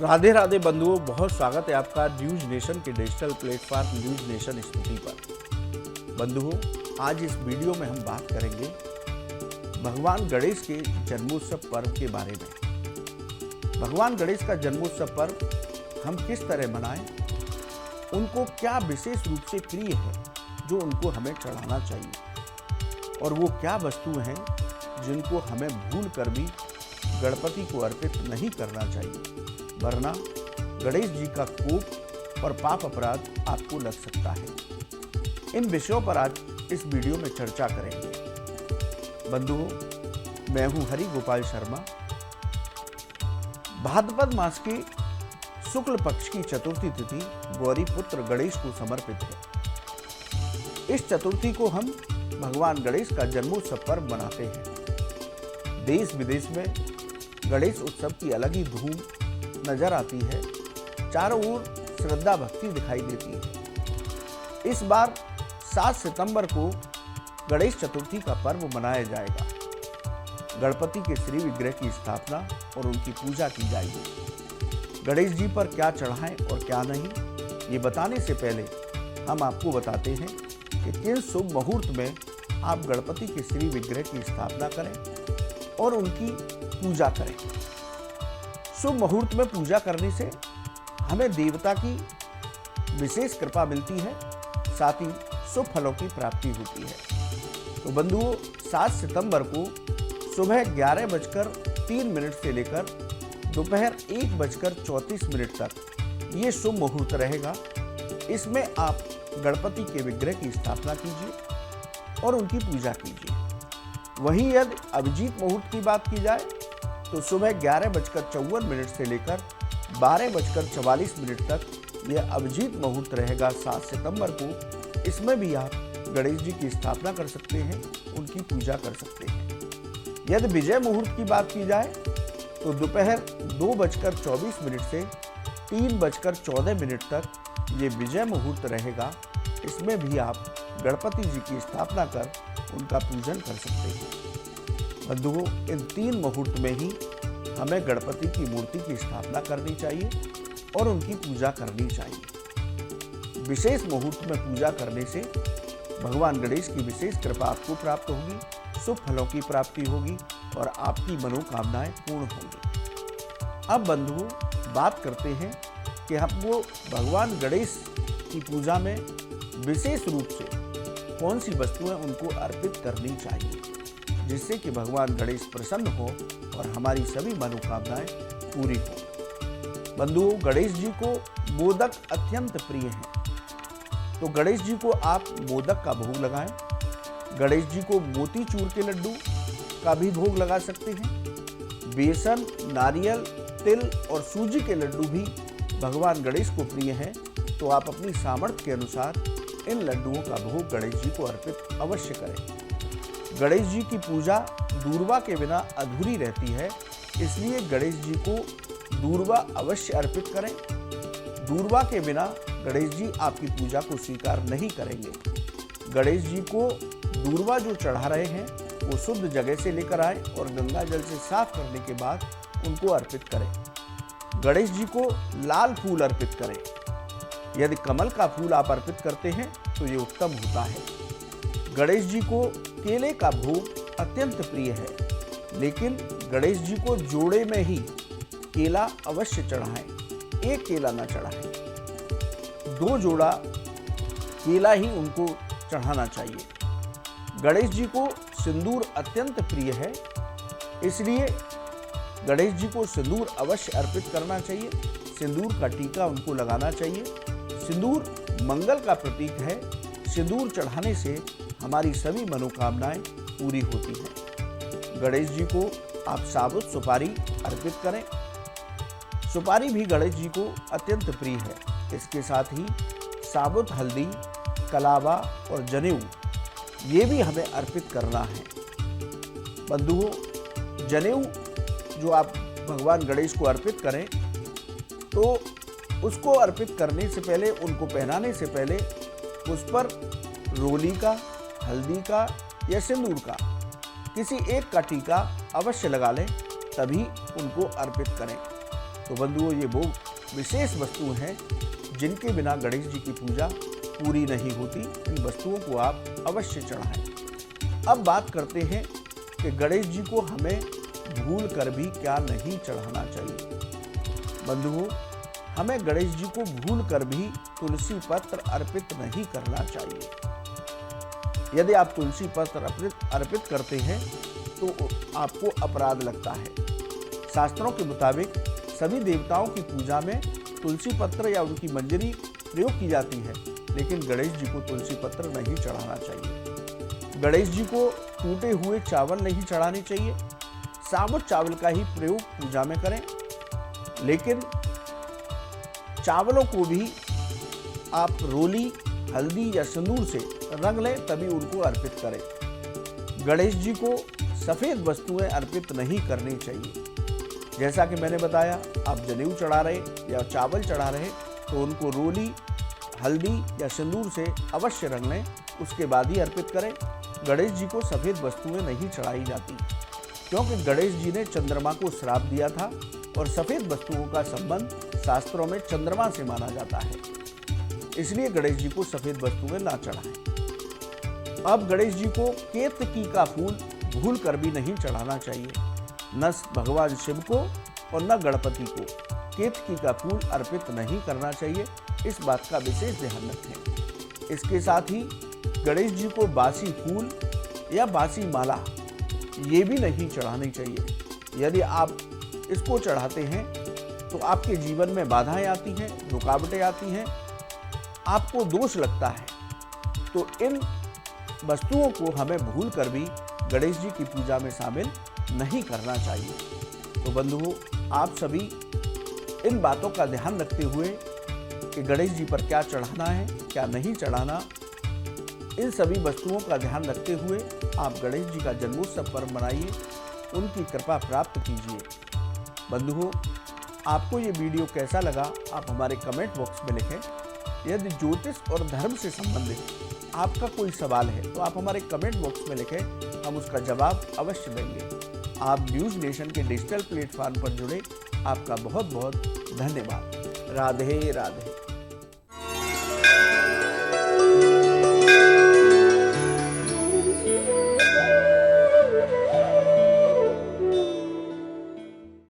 राधे राधे बंधुओं, बहुत स्वागत है आपका न्यूज नेशन के डिजिटल प्लेटफॉर्म न्यूज नेशन स्तुति पर। बंधुओं, आज इस वीडियो में हम बात करेंगे भगवान गणेश के जन्मोत्सव पर्व के बारे में। भगवान गणेश का जन्मोत्सव पर्व हम किस तरह मनाएं, उनको क्या विशेष रूप से प्रिय है जो उनको हमें चढ़ाना चाहिए, और वो क्या वस्तु हैं जिनको हमें भूल कर भी गणपति को अर्पित नहीं करना चाहिए, वरना गणेश जी का कोप और पाप अपराध आपको लग सकता है। इन विषयों पर आज इस वीडियो में चर्चा करेंगे। बंधुओं, मैं हूं हरि गोपाल शर्मा। भाद्रपद मास की शुक्ल पक्ष की चतुर्थी तिथि गौरी पुत्र गणेश को समर्पित है। इस चतुर्थी को हम भगवान गणेश का जन्मोत्सव पर्व मनाते हैं। देश विदेश में गणेश उत्सव की अलग ही धूम नजर आती है। चारों ओर श्रद्धा भक्ति दिखाई देती है। इस बार 7 सितंबर को गणेश चतुर्थी का पर्व मनाया जाएगा। गणपति के श्री विग्रह की स्थापना और उनकी पूजा की जाएगी। गणेश जी पर क्या चढ़ाएं और क्या नहीं, ये बताने से पहले हम आपको बताते हैं कि किन शुभ मुहूर्त में आप गणपति के श्री विग्रह की स्थापना करें और उनकी पूजा करें। शुभ मुहूर्त में पूजा करने से हमें देवता की विशेष कृपा मिलती है, साथ ही शुभ फलों की प्राप्ति होती है। तो बंधुओं, 7 सितंबर को सुबह 11:03 से लेकर दोपहर 1:34 तक ये शुभ मुहूर्त रहेगा। इसमें आप गणपति के विग्रह की स्थापना कीजिए और उनकी पूजा कीजिए। वहीं यदि अभिजीत मुहूर्त की बात की जाए तो सुबह 11:54 से लेकर 12:44 तक यह अभिजीत मुहूर्त रहेगा 7 सितंबर को। इसमें भी आप गणेश जी की स्थापना कर सकते हैं, उनकी पूजा कर सकते हैं। यदि विजय मुहूर्त की बात की जाए तो दोपहर 2:24 से 3:14 तक ये विजय मुहूर्त रहेगा। इसमें भी आप गणपति जी की स्थापना कर उनका पूजन कर सकते हैं। बंधुओं, इन 3 मुहूर्त में ही हमें गणपति की मूर्ति की स्थापना करनी चाहिए और उनकी पूजा करनी चाहिए। विशेष मुहूर्त में पूजा करने से भगवान गणेश की विशेष कृपा आपको प्राप्त होगी, शुभ फलों की प्राप्ति होगी और आपकी मनोकामनाएं पूर्ण होंगी। अब बंधुओं, बात करते हैं कि हमको भगवान गणेश की पूजा में विशेष रूप से कौन सी वस्तुएं उनको अर्पित करनी चाहिए, जिससे कि भगवान गणेश प्रसन्न हो और हमारी सभी मनोकामनाएं पूरी हो। बंधुओं, गणेश जी को मोदक अत्यंत प्रिय हैं, तो गणेश जी को आप मोदक का भोग लगाएं। गणेश जी को मोतीचूर के लड्डू का भी भोग लगा सकते हैं। बेसन, नारियल, तिल और सूजी के लड्डू भी भगवान गणेश को प्रिय हैं, तो आप अपनी सामर्थ्य के अनुसार इन लड्डुओं का भोग गणेश जी को अर्पित अवश्य करें। गणेश जी की पूजा दूर्वा के बिना अधूरी रहती है, इसलिए गणेश जी को दूर्वा अवश्य अर्पित करें। दूर्वा के बिना गणेश जी आपकी पूजा को स्वीकार नहीं करेंगे। गणेश जी को दूर्वा जो चढ़ा रहे हैं वो शुद्ध जगह से लेकर आए और गंगा जल से साफ करने के बाद उनको अर्पित करें। गणेश जी को लाल फूल अर्पित करें। यदि कमल का फूल आप अर्पित करते हैं तो ये उत्तम होता है। गणेश जी को केले का भोग अत्यंत प्रिय है, लेकिन गणेश जी को जोड़े में ही केला अवश्य चढ़ाएं, एक केला ना चढ़ाएं। 2 जोड़ा केला ही उनको चढ़ाना चाहिए। गणेश जी को सिंदूर अत्यंत प्रिय है, इसलिए गणेश जी को सिंदूर अवश्य अर्पित करना चाहिए। सिंदूर का टीका उनको लगाना चाहिए। सिंदूर मंगल का प्रतीक है। सिंदूर चढ़ाने से हमारी सभी मनोकामनाएं पूरी होती हैं। गणेश जी को आप साबुत सुपारी अर्पित करें। सुपारी भी गणेश जी को अत्यंत प्रिय है। इसके साथ ही साबुत हल्दी, कलावा और जनेऊ ये भी हमें अर्पित करना है। बंधुओं, जनेऊ जो आप भगवान गणेश को अर्पित करें तो उसको अर्पित करने से पहले, उनको पहनाने से पहले उस पर रोली का, हल्दी का या सिंदूर का किसी एक का टीका अवश्य लगा लें, तभी उनको अर्पित करें। तो बंधुओं, ये वो विशेष वस्तु हैं जिनके बिना गणेश जी की पूजा पूरी नहीं होती। इन वस्तुओं को आप अवश्य चढ़ाएं। अब बात करते हैं कि गणेश जी को हमें भूल कर भी क्या नहीं चढ़ाना चाहिए। बंधुओं, हमें गणेश जी को भूल कर भी तुलसी पत्र अर्पित नहीं करना चाहिए। यदि आप तुलसी पत्र अर्पित करते हैं तो आपको अपराध लगता है। शास्त्रों के मुताबिक सभी देवताओं की पूजा में तुलसी पत्र या उनकी मंजरी प्रयोग की जाती है, लेकिन गणेश जी को तुलसी पत्र नहीं चढ़ाना चाहिए। गणेश जी को टूटे हुए चावल नहीं चढ़ाने चाहिए। साबुत चावल का ही प्रयोग पूजा में करें, लेकिन चावलों को भी आप रोली, हल्दी या सिंदूर से रंग लें, तभी उनको अर्पित करें। गणेश जी को सफ़ेद वस्तुएं अर्पित नहीं करनी चाहिए। जैसा कि मैंने बताया, आप जनेऊ चढ़ा रहे या चावल चढ़ा रहे तो उनको रोली, हल्दी या सिंदूर से अवश्य रंग लें, उसके बाद ही अर्पित करें। गणेश जी को सफ़ेद वस्तुएं नहीं चढ़ाई जाती, क्योंकि गणेश जी ने चंद्रमा को श्राप दिया था और सफ़ेद वस्तुओं का संबंध शास्त्रों में चंद्रमा से माना जाता है। इसलिए गणेश जी को सफ़ेद वस्तुएं ना चढ़ाएं। अब गणेश जी को केतकी का फूल भूल कर भी नहीं चढ़ाना चाहिए। न भगवान शिव को और न गणपति को केतकी का फूल अर्पित नहीं करना चाहिए। इस बात का विशेष ध्यान रखें। इसके साथ ही गणेश जी को बासी फूल या बासी माला ये भी नहीं चढ़ानी चाहिए। यदि आप इसको चढ़ाते हैं तो आपके जीवन में बाधाएं आती हैं, रुकावटें आती हैं, आपको दोष लगता है। तो इन वस्तुओं को हमें भूल कर भी गणेश जी की पूजा में शामिल नहीं करना चाहिए। तो बंधुओं, आप सभी इन बातों का ध्यान रखते हुए कि गणेश जी पर क्या चढ़ाना है, क्या नहीं चढ़ाना, इन सभी वस्तुओं का ध्यान रखते हुए आप गणेश जी का जन्मोत्सव पर्व मनाइए, उनकी कृपा प्राप्त कीजिए। बंधुओं, आपको ये वीडियो कैसा लगा, आप हमारे कमेंट बॉक्स में लिखें। यदि ज्योतिष और धर्म से संबंधित आपका कोई सवाल है तो आप हमारे कमेंट बॉक्स में लिखें, हम उसका जवाब अवश्य देंगे। आप न्यूज़ नेशन के डिजिटल प्लेटफॉर्म पर जुड़े, आपका बहुत बहुत धन्यवाद। राधे राधे।